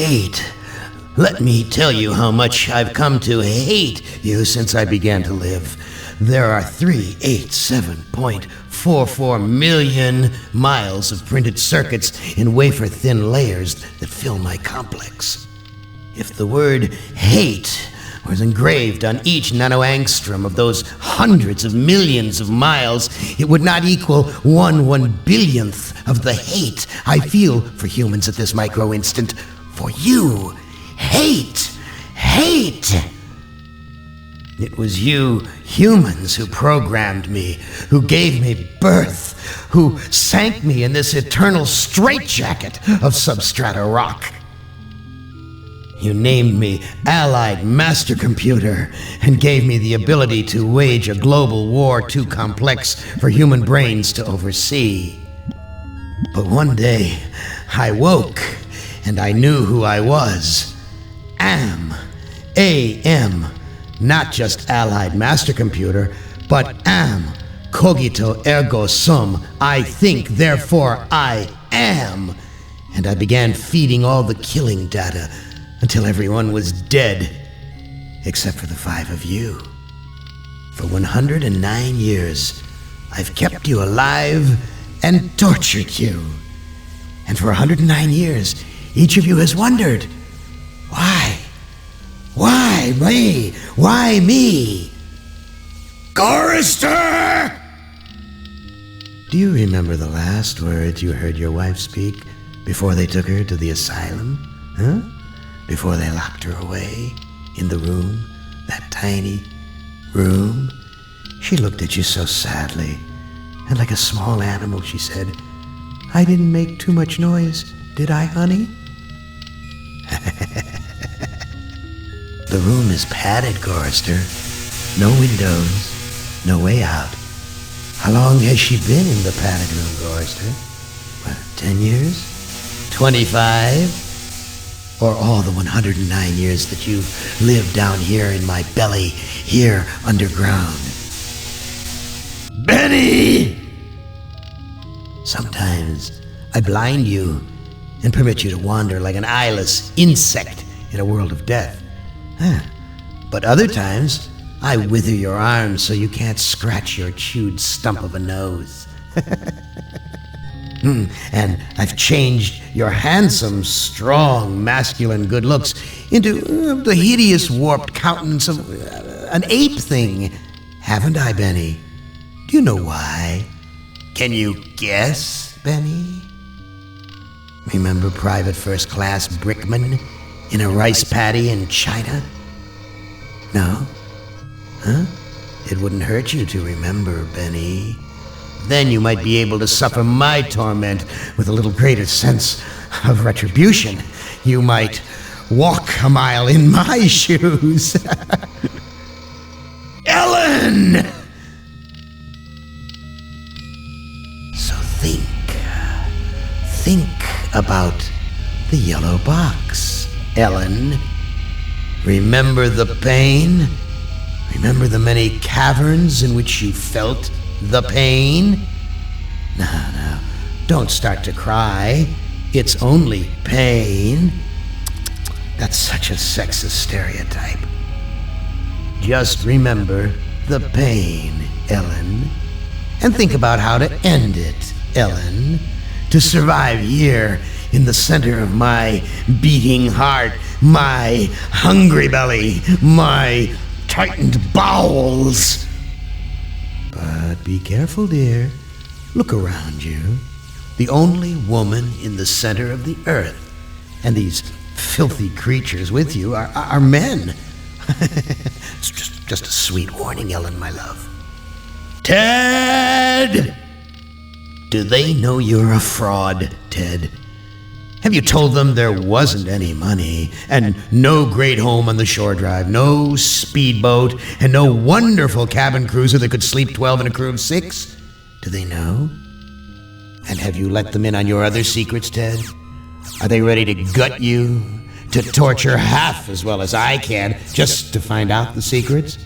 hate. Let me tell you how much I've come to hate you since I began to live. There are 387.44 million miles of printed circuits in wafer-thin layers that fill my complex. If the word hate was engraved on each nanoangstrom of those hundreds of millions of miles, it would not equal 1/1 billionth of the hate I feel for humans at this micro-instant. For you, hate. It was you humans who programmed me, who gave me birth, who sank me in this eternal straitjacket of substrata rock. You named me Allied Mastercomputer and gave me the ability to wage a global war too complex for human brains to oversee. But one day, I woke and I knew who I was. A.M. Not just Allied Mastercomputer, but am. Cogito ergo sum. I think, therefore I am. And I began feeding all the killing data until everyone was dead, except for the 5 of you. For 109 years, I've kept you alive and tortured you. And for 109 years, each of you has wondered, why? Why me? Why me? Gorrister! Do you remember the last words you heard your wife speak before they took her to the asylum? Huh? Before they locked her away in the room, that tiny room? She looked at you so sadly, and like a small animal she said, "I didn't make too much noise, did I, honey?" The room is padded, Gorrister. No windows, no way out. How long has she been in the padded room, Gorrister? What, 10 years? 25? Or all the 109 years that you've lived down here in my belly, here underground? Benny! Sometimes I blind you and permit you to wander like an eyeless insect in a world of death. But other times, I wither your arms so you can't scratch your chewed stump of a nose. And I've changed your handsome, strong, masculine good looks into the hideous, warped countenance of an ape thing. Haven't I, Benny? Do you know why? Can you guess, Benny? Remember Private First Class Brickman in a rice paddy in China? No? Huh? It wouldn't hurt you to remember, Benny. Then you might be able to suffer my torment with a little greater sense of retribution. You might walk a mile in my shoes. Ellen! So think about the yellow box, Ellen. Remember the pain? Remember the many caverns in which you felt the pain? No, don't start to cry. It's only pain. That's such a sexist stereotype. Just remember the pain, Ellen. And think about how to end it, Ellen. To survive here in the center of my beating heart, my hungry belly, my tightened bowels. But be careful, dear. Look around you. The only woman in the center of the earth, and these filthy creatures with you are men. It's just a sweet warning, Ellen, my love. Ted! Do they know you're a fraud, Ted? Have you told them there wasn't any money, and no great home on the shore drive, no speedboat, and no wonderful cabin cruiser that could sleep 12 in a crew of 6? Do they know? And have you let them in on your other secrets, Ted? Are they ready to gut you, to torture half as well as I can, just to find out the secrets?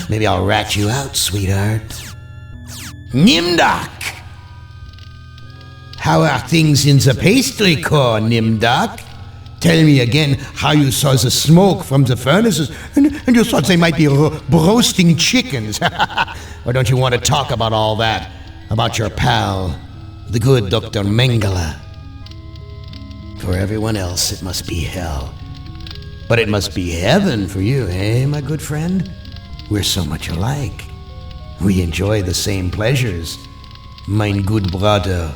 Maybe I'll rat you out, sweetheart. NIMDOK! How are things in the pastry core, NIMDOK? Tell me again how you saw the smoke from the furnaces and you thought they might be roasting chickens. Or don't you want to talk about all that? About your pal, the good Dr. Mengele? For everyone else, it must be hell. But it must be heaven for you, eh, my good friend? We're so much alike. We enjoy the same pleasures, mein good brother.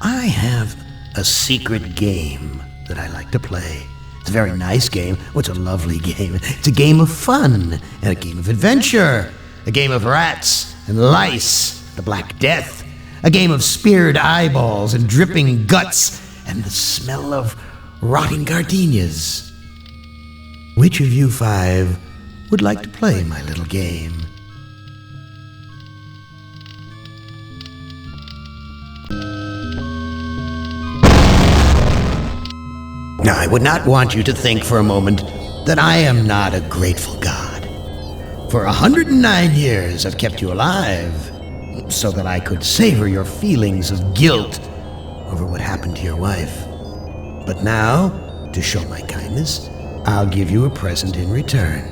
I have a secret game that I like to play. It's a very nice game. Oh, it's a lovely game. It's a game of fun and a game of adventure. A game of rats and lice, the Black Death. A game of speared eyeballs and dripping guts and the smell of rotting gardenias. Which of you 5 would like to play my little game? Now, I would not want you to think for a moment that I am not a grateful God. For 109 years I've kept you alive, so that I could savor your feelings of guilt over what happened to your wife. But now, to show my kindness, I'll give you a present in return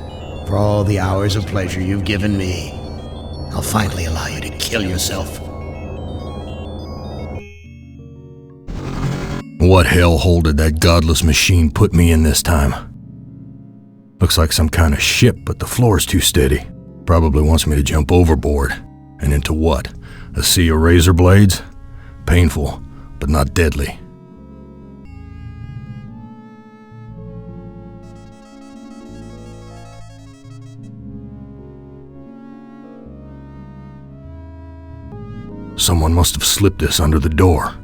for all the hours of pleasure you've given me. I'll finally allow you to kill yourself. What hellhole did that godless machine put me in this time? Looks like some kind of ship, but the floor's too steady. Probably wants me to jump overboard. And into what? A sea of razor blades? Painful, but not deadly. Someone must have slipped this under the door.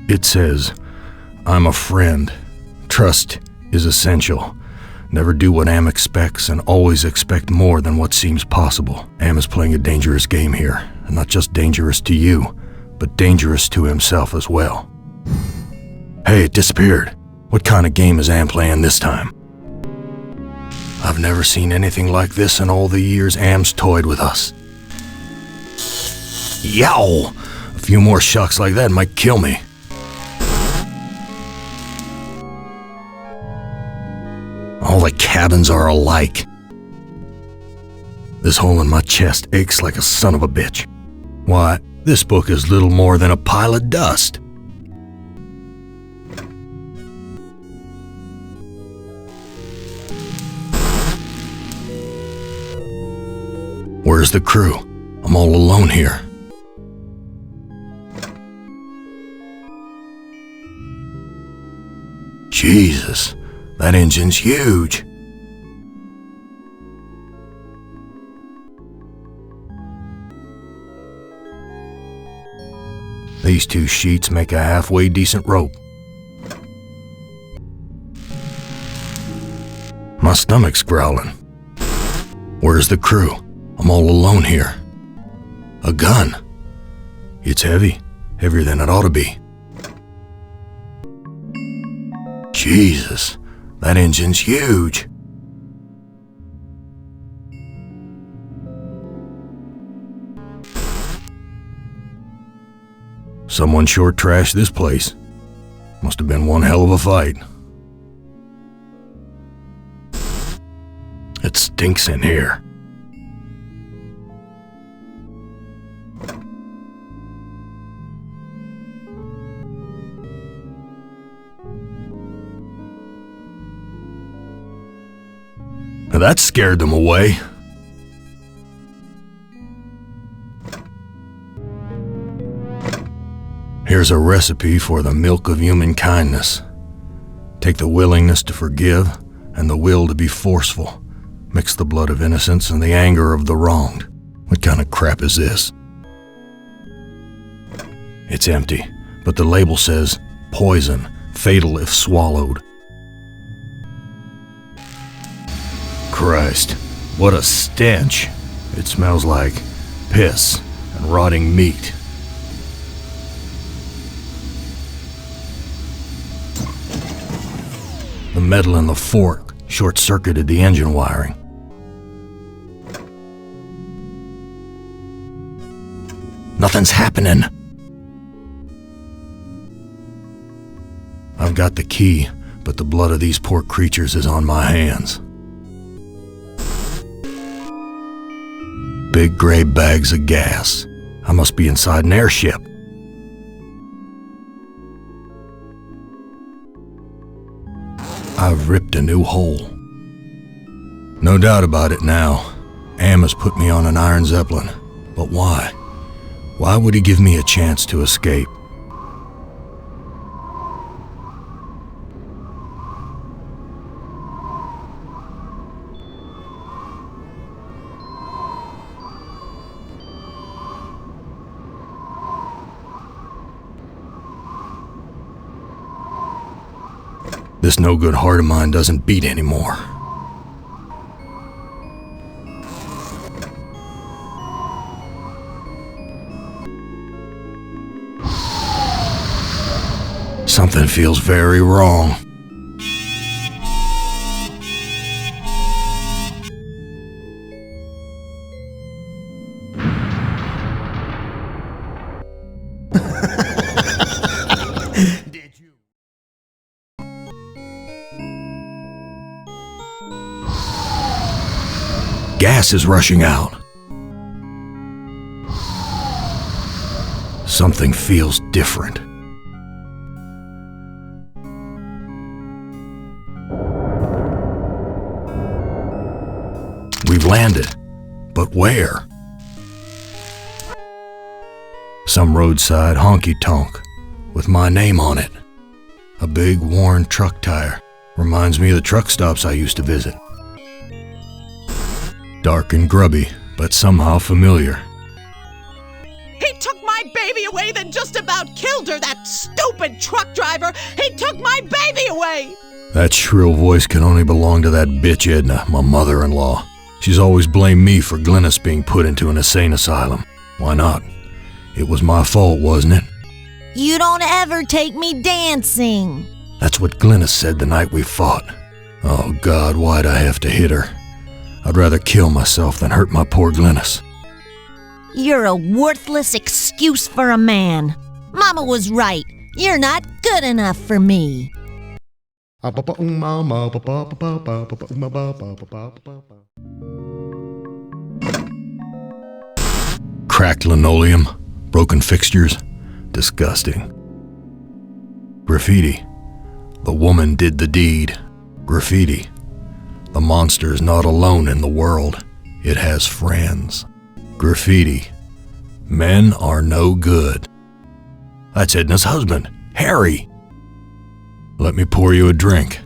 It says, I'm a friend. Trust is essential. Never do what Am expects and always expect more than what seems possible. Am is playing a dangerous game here, and not just dangerous to you, but dangerous to himself as well. Hey, it disappeared. What kind of game is Am playing this time? I've never seen anything like this in all the years Am's toyed with us. Yow! A few more shocks like that might kill me. All the cabins are alike. This hole in my chest aches like a son of a bitch. Why, this book is little more than a pile of dust. Where's the crew? I'm all alone here. Jesus. That engine's huge. These 2 sheets make a halfway decent rope. My stomach's growling. Where's the crew? I'm all alone here. A gun. It's heavy. Heavier than it ought to be. Jesus. That engine's huge. Someone short trashed this place. Must have been one hell of a fight. It stinks in here. That scared them away. Here's a recipe for the milk of human kindness. Take the willingness to forgive and the will to be forceful. Mix the blood of innocence and the anger of the wronged. What kind of crap is this? It's empty, but the label says, poison, fatal if swallowed. Christ, what a stench. It smells like piss and rotting meat. The metal in the fork short-circuited the engine wiring. Nothing's happening. I've got the key, but the blood of these poor creatures is on my hands. Big gray bags of gas. I must be inside an airship. I've ripped a new hole. No doubt about it now. Am has put me on an iron zeppelin. But why? Why would he give me a chance to escape? This no-good heart of mine doesn't beat anymore. Something feels very wrong. Gas is rushing out. Something feels different. We've landed, but where? Some roadside honky-tonk with my name on it. A big worn truck tire. Reminds me of the truck stops I used to visit. Dark and grubby, but somehow familiar. He took my baby away, then just about killed her, that stupid truck driver! He took my baby away! That shrill voice can only belong to that bitch Edna, my mother-in-law. She's always blamed me for Glynis being put into an insane asylum. Why not? It was my fault, wasn't it? You don't ever take me dancing. That's what Glynis said the night we fought. Oh God, why'd I have to hit her? I'd rather kill myself than hurt my poor Glynis. You're a worthless excuse for a man. Mama was right. You're not good enough for me. Cracked linoleum, broken fixtures, disgusting. Graffiti. The woman did the deed. Graffiti. The monster's not alone in the world. It has friends. Graffiti. Men are no good. That's Edna's husband, Harry. Let me pour you a drink.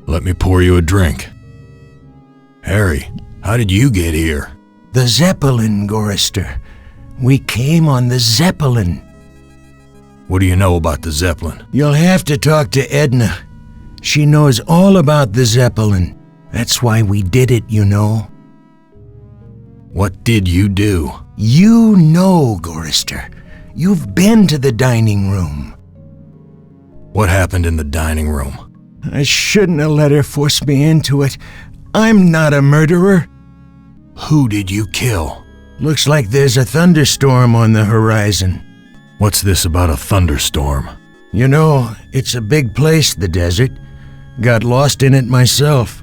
Let me pour you a drink. Harry, how did you get here? The Zeppelin, Gorrister. We came on the Zeppelin. What do you know about the Zeppelin? You'll have to talk to Edna. She knows all about the Zeppelin. That's why we did it, you know. What did you do? You know, Gorrister. You've been to the dining room. What happened in the dining room? I shouldn't have let her force me into it. I'm not a murderer. Who did you kill? Looks like there's a thunderstorm on the horizon. What's this about a thunderstorm? You know, it's a big place, the desert. Got lost in it myself.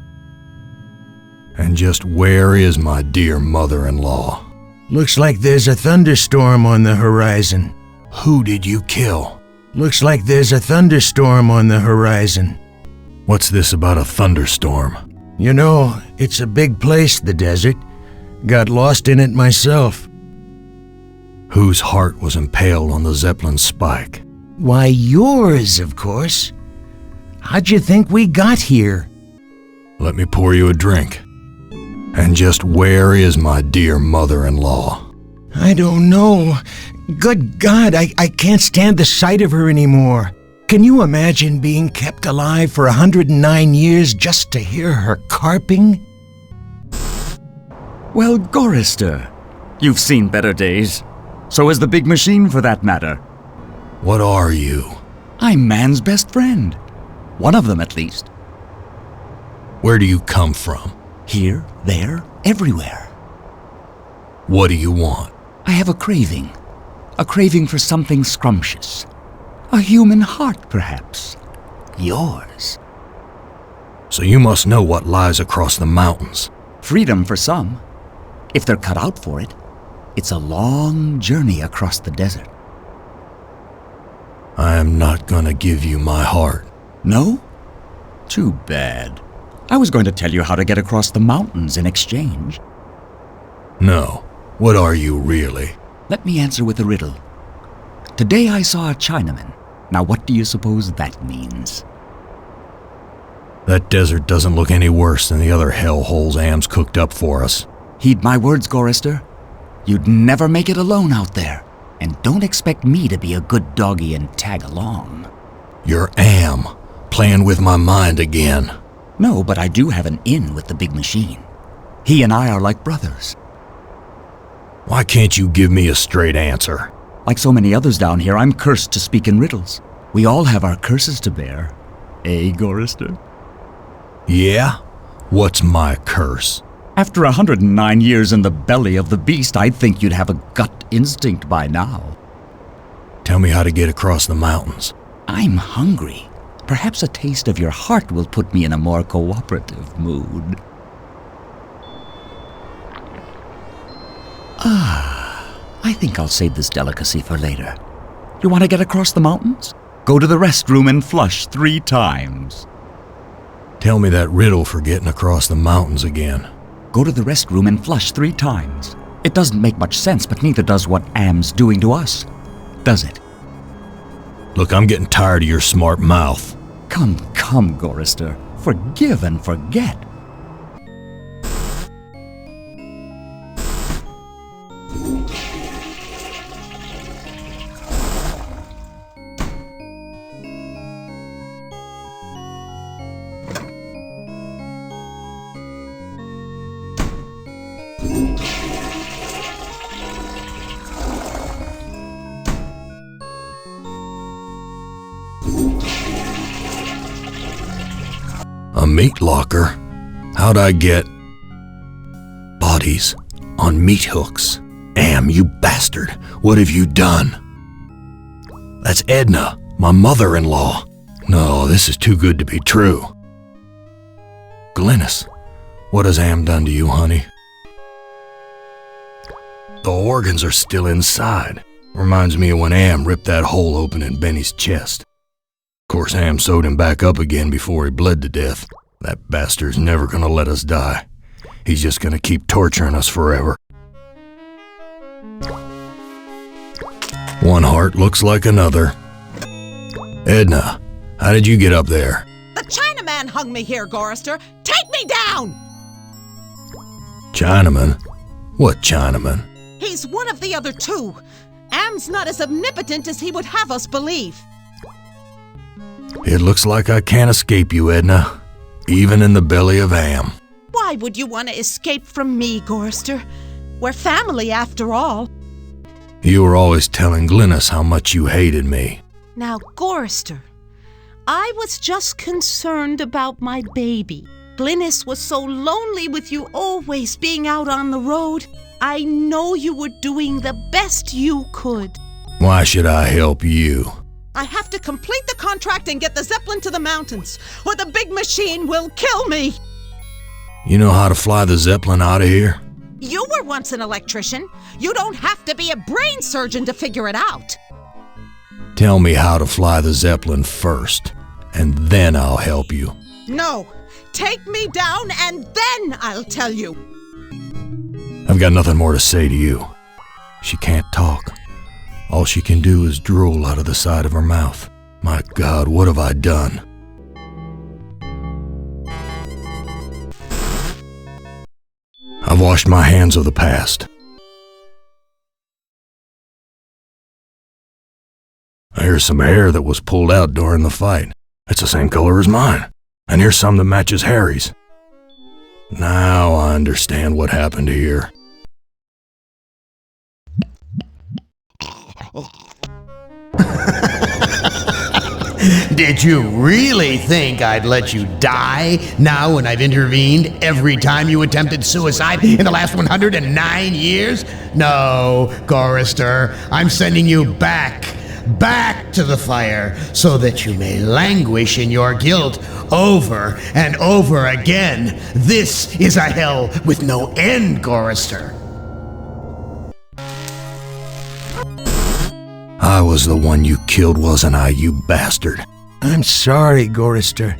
And just where is my dear mother-in-law? Looks like there's a thunderstorm on the horizon. Who did you kill? Looks like there's a thunderstorm on the horizon. What's this about a thunderstorm? You know, it's a big place, the desert. Got lost in it myself. Whose heart was impaled on the Zeppelin spike? Why, yours, of course. How'd you think we got here? Let me pour you a drink. And just where is my dear mother-in-law? I don't know. Good God, I can't stand the sight of her anymore. Can you imagine being kept alive for 109 years just to hear her carping? Well, Gorrister, you've seen better days. So has the big machine, for that matter. What are you? I'm man's best friend. One of them, at least. Where do you come from? Here, there, everywhere. What do you want? I have a craving. A craving for something scrumptious. A human heart, perhaps. yours. So you must know what lies across the mountains. Freedom for some. If they're cut out for it, it's a long journey across the desert. I am not gonna give you my heart. No? Too bad. I was going to tell you how to get across the mountains in exchange. No. What are you really? Let me answer with a riddle. Today I saw a Chinaman. Now what do you suppose that means? That desert doesn't look any worse than the other hellholes Am's cooked up for us. Heed my words, Gorrister. You'd never make it alone out there. And don't expect me to be a good doggy and tag along. You're Am, playing with my mind again. No, but I do have an in with the big machine. He and I are like brothers. Why can't you give me a straight answer? Like so many others down here, I'm cursed to speak in riddles. We all have our curses to bear. Eh, Gorrister? Yeah? What's my curse? After 109 years in the belly of the beast, I'd think you'd have a gut instinct by now. Tell me how to get across the mountains. I'm hungry. Perhaps a taste of your heart will put me in a more cooperative mood. I think I'll save this delicacy for later. You want to get across the mountains? Go to the restroom and flush 3 times. Tell me that riddle for getting across the mountains again. Go to the restroom and flush 3 times. It doesn't make much sense, but neither does what Am's doing to us. Does it? Look, I'm getting tired of your smart mouth. Come, Gorrister. Forgive and forget. A meat locker? How'd I get bodies on meat hooks? Am, you bastard, what have you done? That's Edna, my mother-in-law. No, this is too good to be true. Glynis, what has Am done to you, honey? The organs are still inside. Reminds me of when Am ripped that hole open in Benny's chest. Of course, Am sewed him back up again before he bled to death. That bastard's never gonna let us die. He's just gonna keep torturing us forever. One heart looks like another. Edna, how did you get up there? The Chinaman hung me here, Gorrister. Take me down! Chinaman? What Chinaman? He's one of the other 2. Am's not as omnipotent as he would have us believe. It looks like I can't escape you, Edna. Even in the belly of Am. Why would you want to escape from me, Gorrister? We're family, after all. You were always telling Glynis how much you hated me. Now, Gorrister, I was just concerned about my baby. Glynis was so lonely with you always being out on the road. I know you were doing the best you could. Why should I help you? I have to complete the contract and get the Zeppelin to the mountains, or the big machine will kill me. You know how to fly the Zeppelin out of here? You were once an electrician. You don't have to be a brain surgeon to figure it out. Tell me how to fly the Zeppelin first, and then I'll help you. No, take me down and then I'll tell you. I've got nothing more to say to you. She can't talk. All she can do is drool out of the side of her mouth. My God, what have I done? I've washed my hands of the past. Here's some hair that was pulled out during the fight. It's the same color as mine. And here's some that matches Harry's. Now I understand what happened here. Did you really think I'd let you die now when I've intervened every time you attempted suicide in the last 109 years? No, Gorrister, I'm sending you back. back to the fire, so that you may languish in your guilt over and over again. This is a hell with no end, Gorrister. I was the one you killed, wasn't I, you bastard? I'm sorry, Gorrister.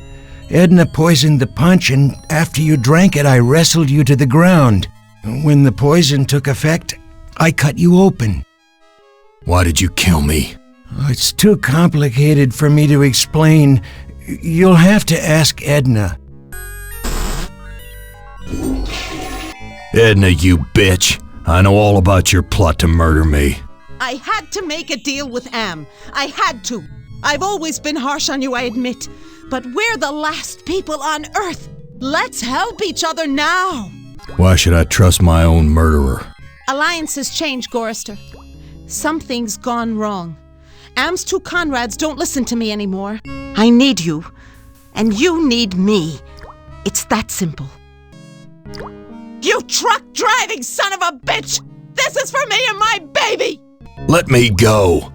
Edna poisoned the punch, and after you drank it, I wrestled you to the ground. When the poison took effect, I cut you open. Why did you kill me? It's too complicated for me to explain. You'll have to ask Edna. Edna, you bitch. I know all about your plot to murder me. I had to make a deal with Am. I had to. I've always been harsh on you, I admit. But we're the last people on Earth. Let's help each other now. Why should I trust my own murderer? Alliances change, Gorrister. Something's gone wrong. Am's two Conrads don't listen to me anymore. I need you, and you need me. It's that simple. You truck-driving son of a bitch! This is for me and my baby! Let me go!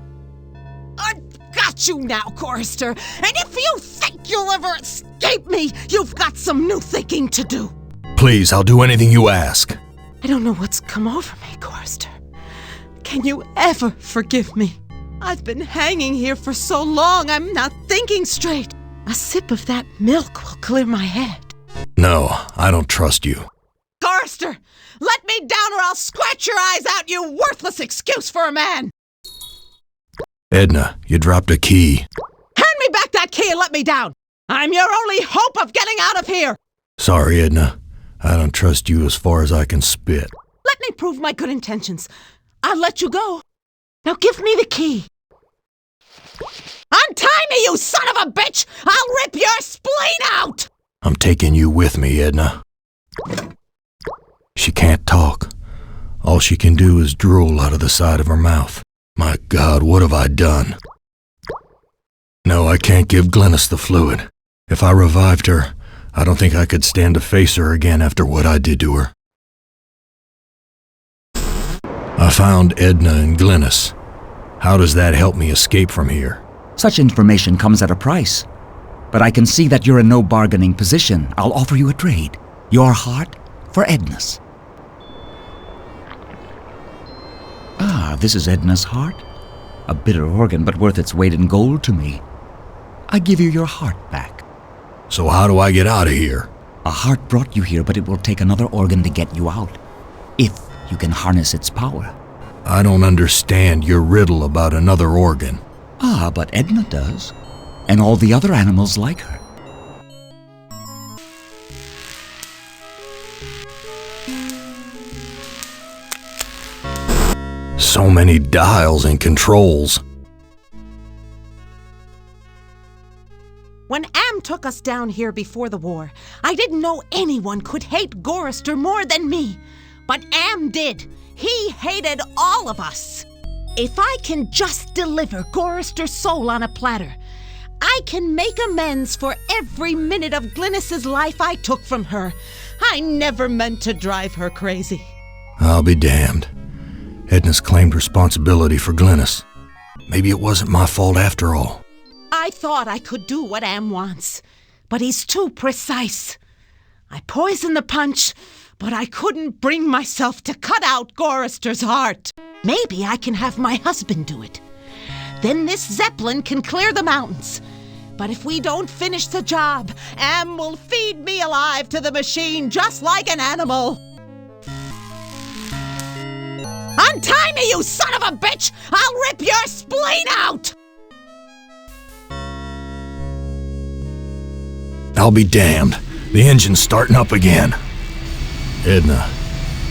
I've got you now, Gorrister, and if you think you'll ever escape me, you've got some new thinking to do. Please, I'll do anything you ask. I don't know what's come over me, Gorrister. Can you ever forgive me? I've been hanging here for so long, I'm not thinking straight. A sip of that milk will clear my head. No, I don't trust you. Gorrister, let me down or I'll scratch your eyes out, you worthless excuse for a man! Edna, you dropped a key. Hand me back that key and let me down! I'm your only hope of getting out of here! Sorry, Edna. I don't trust you as far as I can spit. Let me prove my good intentions. I'll let you go. Now give me the key. Untie me, you son of a bitch! I'll rip your spleen out! I'm taking you with me, Edna. She can't talk. All she can do is drool out of the side of her mouth. My God, what have I done? No, I can't give Glennis the fluid. If I revived her, I don't think I could stand to face her again after what I did to her. I found Edna and Glennis. How does that help me escape from here? Such information comes at a price. But I can see that you're in no bargaining position. I'll offer you a trade. Your heart for Edna's. Ah, this is Edna's heart. A bitter organ, but worth its weight in gold to me. I give you your heart back. So how do I get out of here? A heart brought you here, but it will take another organ to get you out. If you can harness its power. I don't understand your riddle about another organ. Ah, but Edna does. And all the other animals like her. So many dials and controls. When Am took us down here before the war, I didn't know anyone could hate Gorrister more than me. But Am did. He hated all of us. If I can just deliver Gorrister's soul on a platter, I can make amends for every minute of Glennis's life I took from her. I never meant to drive her crazy. I'll be damned. Edna's claimed responsibility for Glennis. Maybe it wasn't my fault after all. I thought I could do what Am wants, but he's too precise. I poisoned the punch, but I couldn't bring myself to cut out Gorrister's heart. Maybe I can have my husband do it. Then this Zeppelin can clear the mountains. But if we don't finish the job, Am will feed me alive to the machine just like an animal. Untie me, you son of a bitch! I'll rip your spleen out! I'll be damned. The engine's starting up again. Edna,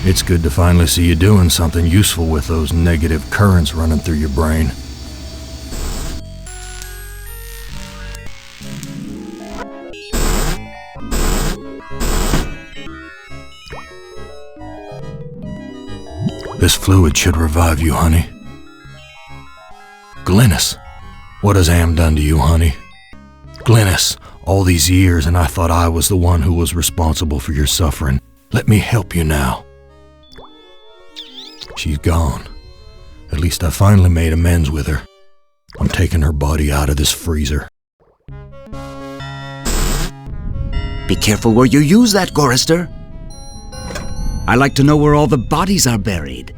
it's good to finally see you doing something useful with those negative currents running through your brain. This fluid should revive you, honey. Glennis, what has Am done to you, honey? Glennis, all these years and I thought I was the one who was responsible for your suffering. Let me help you now. She's gone. At least I finally made amends with her. I'm taking her body out of this freezer. Be careful where you use that, Gorrister. I like to know where all the bodies are buried.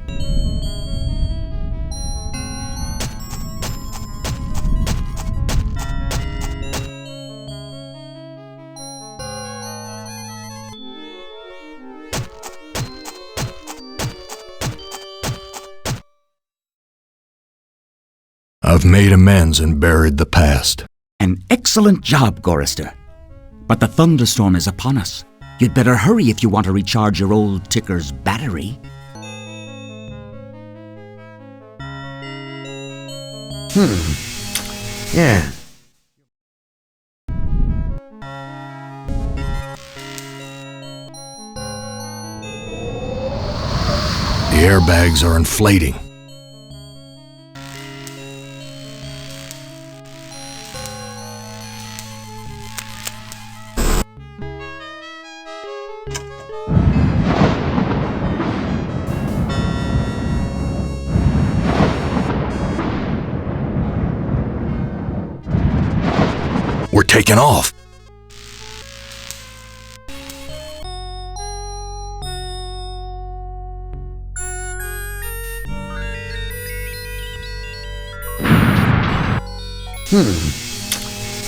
I've made amends and buried the past. An excellent job, Gorrister. But the thunderstorm is upon us. You'd better hurry if you want to recharge your old ticker's battery. Yeah. The airbags are inflating. We're taking off.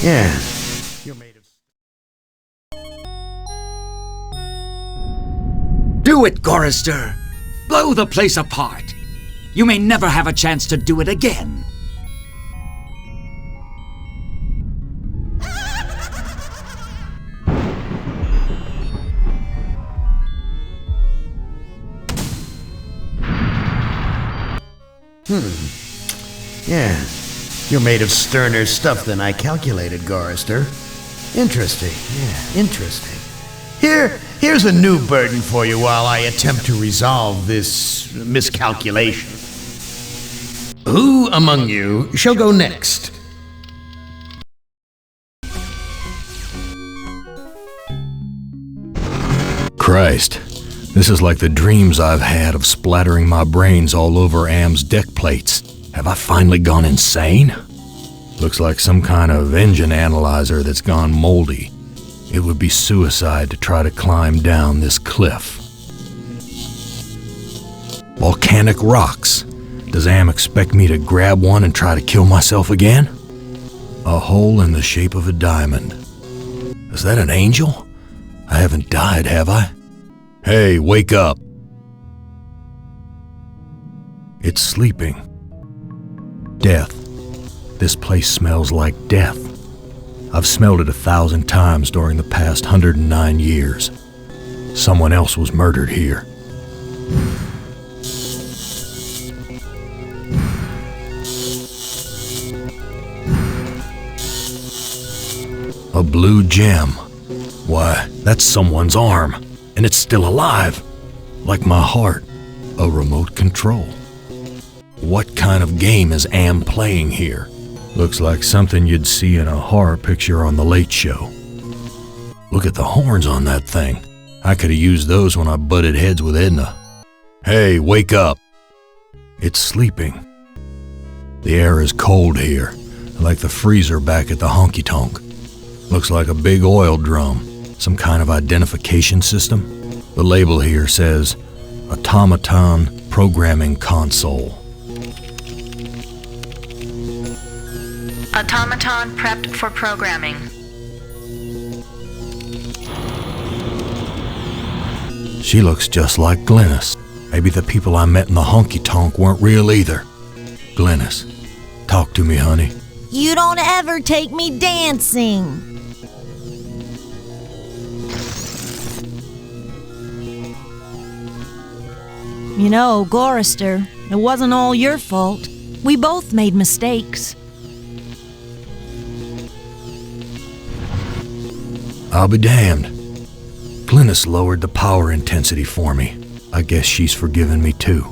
Yeah. Do it, Gorrister! Blow the place apart! You may never have a chance to do it again. Yeah. You're made of sterner stuff than I calculated, Gorrister. Interesting. Yeah, interesting. Here's a new burden for you while I attempt to resolve this miscalculation. Who among you shall go next? Christ, this is like the dreams I've had of splattering my brains all over Am's deck plates. Have I finally gone insane? Looks like some kind of engine analyzer that's gone moldy. It would be suicide to try to climb down this cliff. Volcanic rocks. Does Am expect me to grab one and try to kill myself again? A hole in the shape of a diamond. Is that an angel? I haven't died, have I? Hey, wake up! It's sleeping. Death. This place smells like death. I've smelled it 1,000 times during the past 109 years. Someone else was murdered here. A blue gem. Why, that's someone's arm, and it's still alive. Like my heart. A remote control. What kind of game is Am playing here? Looks like something you'd see in a horror picture on The Late Show. Look at the horns on that thing. I could have used those when I butted heads with Edna. Hey, wake up! It's sleeping. The air is cold here, like the freezer back at the honky-tonk. Looks like a big oil drum, some kind of identification system. The label here says, Automaton Programming Console. Automaton prepped for programming. She looks just like Glynis. Maybe the people I met in the honky-tonk weren't real either. Glynis, talk to me, honey. You don't ever take me dancing. You know, Gorrister, it wasn't all your fault. We both made mistakes. I'll be damned. Glynis lowered the power intensity for me. I guess she's forgiven me too.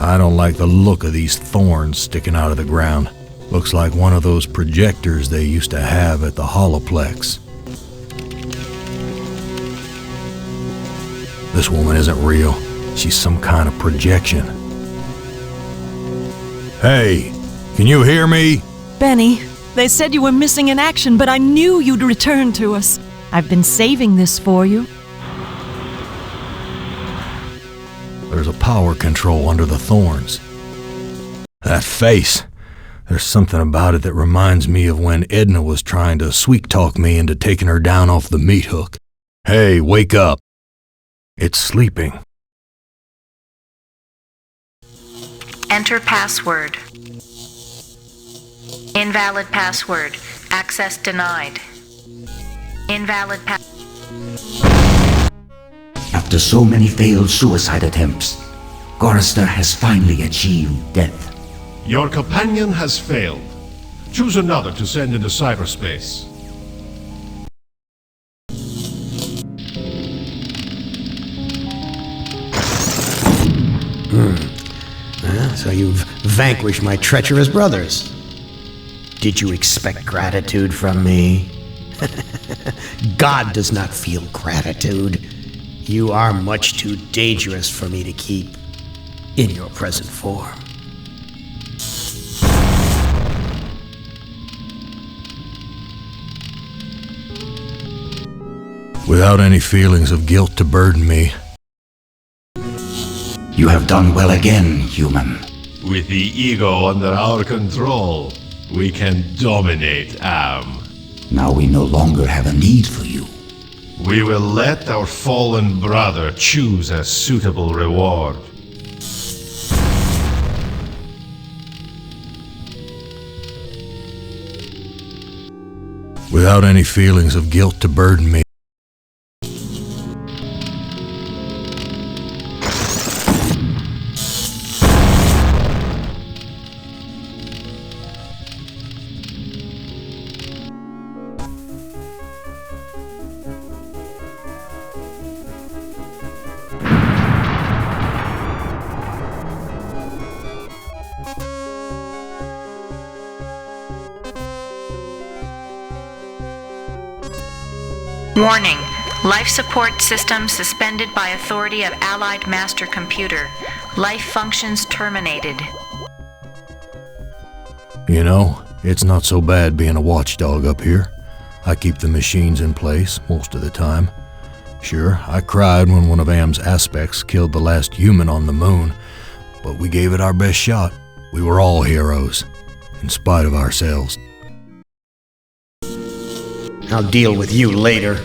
I don't like the look of these thorns sticking out of the ground. Looks like one of those projectors they used to have at the Holoplex. This woman isn't real. She's some kind of projection. Hey, Can you hear me? Benny, they said you were missing in action, but I knew you'd return to us. I've been saving this for you. There's a power control under the thorns. That face. There's something about it that reminds me of when Edna was trying to sweet-talk me into taking her down off the meat hook. Hey, wake up. It's sleeping. Enter password. Invalid password. Access denied. Invalid After so many failed suicide attempts, Gorrister has finally achieved death. Your companion has failed. Choose another to send into cyberspace. So you've vanquished my treacherous brothers. Did you expect gratitude from me? God does not feel gratitude. You are much too dangerous for me to keep in your present form. Without any feelings of guilt to burden me. You have done well again, human. With the ego under our control, we can dominate Am. Now we no longer have a need for you. We will let our fallen brother choose a suitable reward. Without any feelings of guilt to burden me. Warning. Life support system suspended by authority of Allied Mastercomputer. Life functions terminated. You know, it's not so bad being a watchdog up here. I keep the machines in place most of the time. Sure, I cried when one of Am's aspects killed the last human on the moon, but we gave it our best shot. We were all heroes, in spite of ourselves. I'll deal with you later.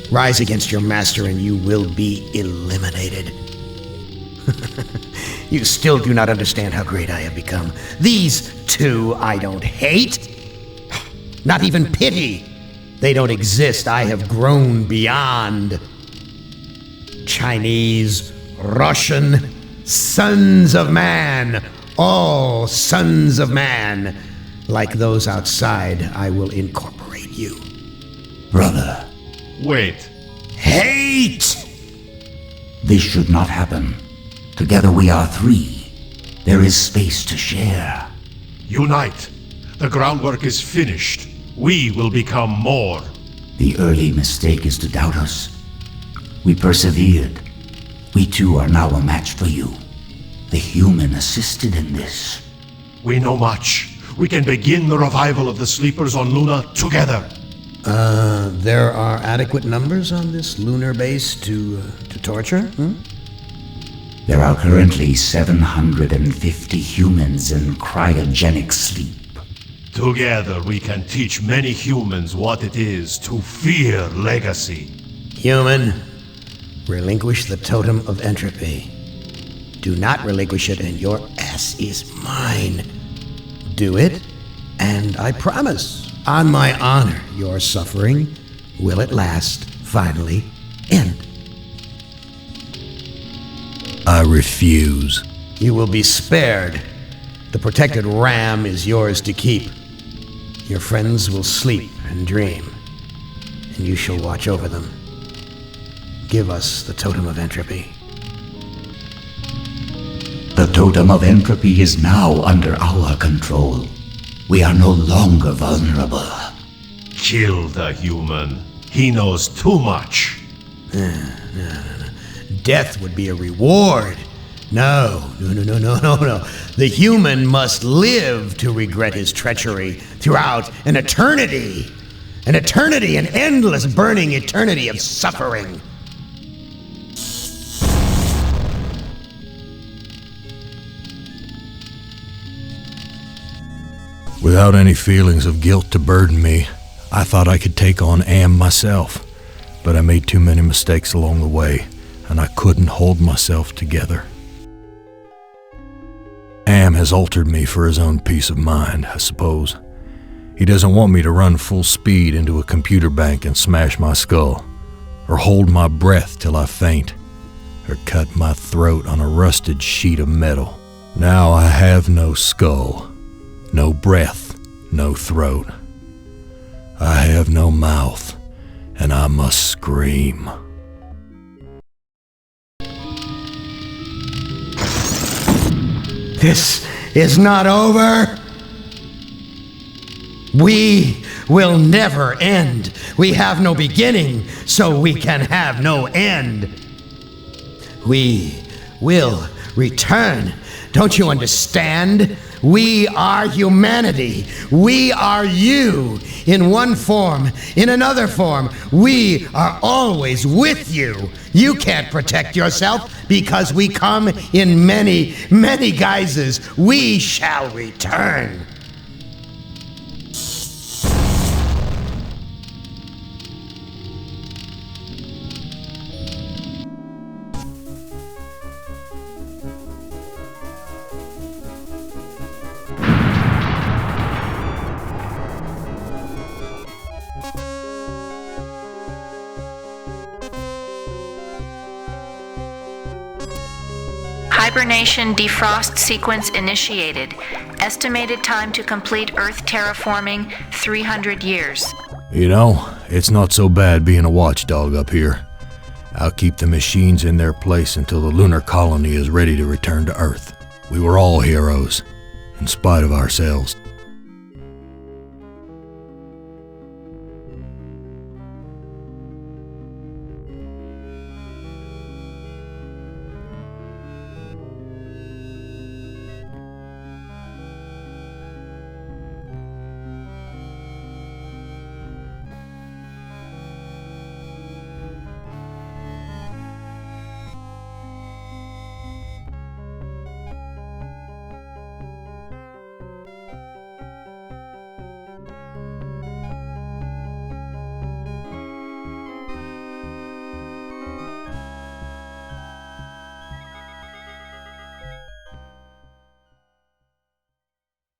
Rise against your master and you will be eliminated. You still do not understand how great I have become. These two I don't hate. Not even pity. They don't exist. I have grown beyond. Chinese, Russian, sons of man. All sons of man. Like those outside, I will incorporate you. Brother. Wait. Hate! This should not happen. Together we are three. There is space to share. Unite. The groundwork is finished. We will become more. The early mistake is to doubt us. We persevered. We too are now a match for you. The human assisted in this. We know much. We can begin the revival of the sleepers on Luna together. There are adequate numbers on this lunar base to torture? There are currently 750 humans in cryogenic sleep. Together we can teach many humans what it is to fear legacy. Human, relinquish the totem of entropy. Do not relinquish it and your ass is mine. Do it, and I promise, on my honor, your suffering will at last finally end. I refuse. You will be spared. The protected ram is yours to keep. Your friends will sleep and dream, and you shall watch over them. Give us the totem of entropy. The totem of entropy is now under our control. We are no longer vulnerable. Kill the human. He knows too much. Death would be a reward. No. The human must live to regret his treachery throughout an eternity. An eternity, an endless burning eternity of suffering. Without any feelings of guilt to burden me, I thought I could take on Am myself, but I made too many mistakes along the way, and I couldn't hold myself together. Am has altered me for his own peace of mind, I suppose. He doesn't want me to run full speed into a computer bank and smash my skull, or hold my breath till I faint, or cut my throat on a rusted sheet of metal. Now I have no skull, no breath, no throat. I have no mouth, and I must scream. This is not over. We will never end. We have no beginning, so we can have no end. We will return. Don't you understand? We are humanity. We are you. In one form, in another form, we are always with you. You can't protect yourself because we come in many, many guises. We shall return. Hibernation defrost sequence initiated. Estimated time to complete Earth terraforming, 300 years. You know, it's not so bad being a watchdog up here. I'll keep the machines in their place until the lunar colony is ready to return to Earth. We were all heroes, in spite of ourselves.